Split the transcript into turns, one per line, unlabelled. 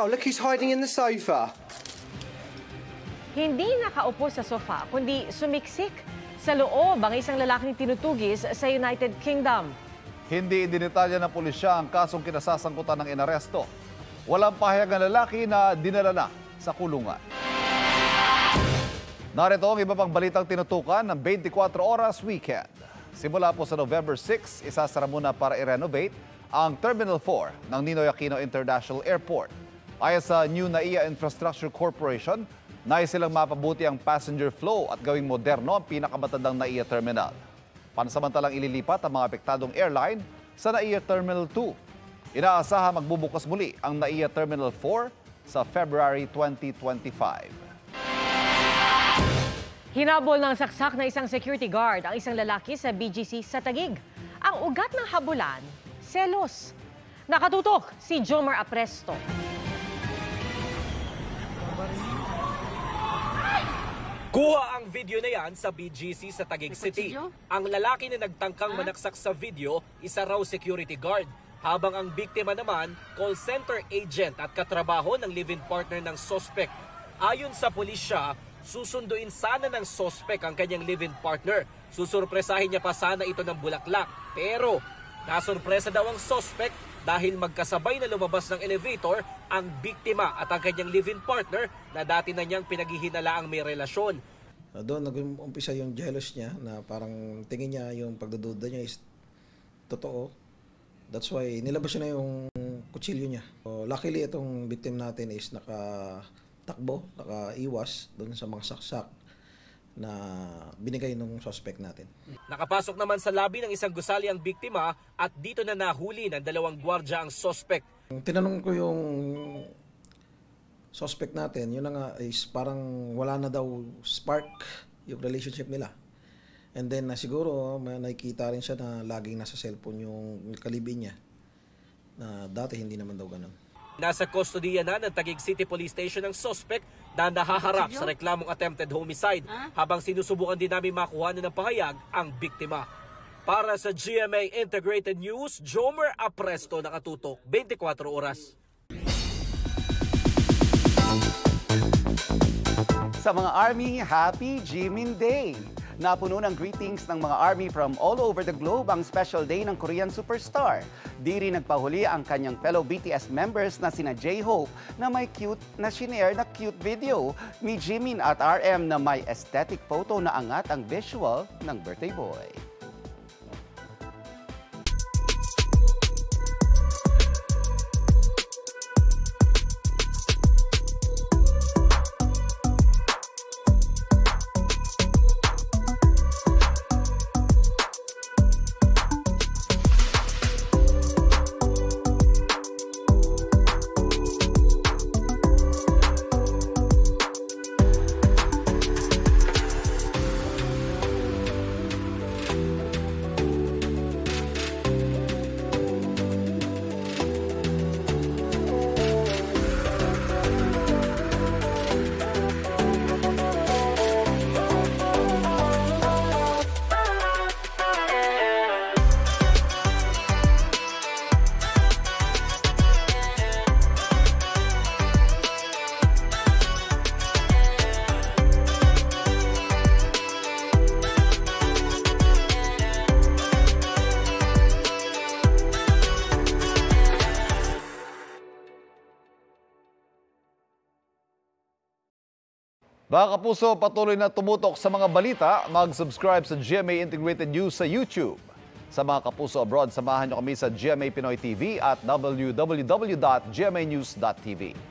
Oh, look who's hiding in the sofa.
Hindi nakaupo sa sofa, kundi sumiksik sa loob ang isang lalaking tinutugis sa United Kingdom.
Hindi dinitalya ng pulisya ang kasong kinasasangkutan ng inaresto. Walang pahayag ng lalaki na dinala na sa kulungan. Narito ang iba pang balitang tinutukan ng 24 Oras Weekend. Simula po sa November 6, isasara muna para i-renovate ang Terminal 4 ng Ninoy Aquino International Airport. Ayon sa New NAIA Infrastructure Corporation, nais silang mapabuti ang passenger flow at gawing moderno ang pinakamatandang NAIA Terminal. Pansamantalang ililipat ang mga apektadong airline sa NAIA Terminal 2. Inaasahan magbubukas muli ang NAIA Terminal 4 sa February 2025.
Hinabol ng saksak na isang security guard ang isang lalaki sa BGC sa Taguig. Ang ugat ng habulan, selos. Nakatutok si Jomar Apresto.
Kuha ang video na yan sa BGC sa Taguig City. Ang lalaki na nagtangkang manaksak sa video, isa raw security guard. Habang ang biktima naman, call center agent at katrabaho ng live-in partner ng suspect. Ayon sa pulisya, susunduin sana ng suspect ang kanyang live-in partner. Susurpresahin niya pa sana ito ng bulaklak. Pero nasurpresa daw ang suspect dahil magkasabay na lumabas ng elevator ang biktima at ang kanyang live-in partner na dati na niyang pinaghihinalaang may relasyon.
Doon nag-umpisa yung jealous niya na parang tingin niya yung pagdududa niya is totoo. That's why nilabas niya na yung kutsilyo niya. So, luckily itong victim natin is nakatakbo, nakaiwas doon sa mga saksak na binigay ng suspect natin.
Nakapasok naman sa labi ng isang gusali ang biktima at dito na nahuli ng dalawang gwardya ang suspect.
Tinanong ko yung suspect natin, yun na nga is parang wala na daw spark yung relationship nila. And then siguro may nakikita rin siya na laging nasa cellphone yung kalibin niya na dati hindi naman daw ganun.
Nasa kustodiya na ng Taguig City Police Station ang suspect na nahaharap sa reklamong attempted homicide habang sinusubukan din namin makuha ng pahayag ang biktima. Para sa GMA Integrated News, Jomar Apresto, nakatutok 24 oras.
Sa mga Army, Happy Jimin Day! Napuno ng greetings ng mga Army from all over the globe ang special day ng Korean superstar. Di rin nagpahuli ang kanyang fellow BTS members na sina J-Hope na may cute na shinare na cute video ni Jimin at RM na may aesthetic photo na angat ang visual ng birthday boy.
Mga kapuso, patuloy na tumutok sa mga balita. Mag-subscribe sa GMA Integrated News sa YouTube. Sa mga kapuso abroad, samahan niyo kami sa GMA Pinoy TV at www.gmanews.tv.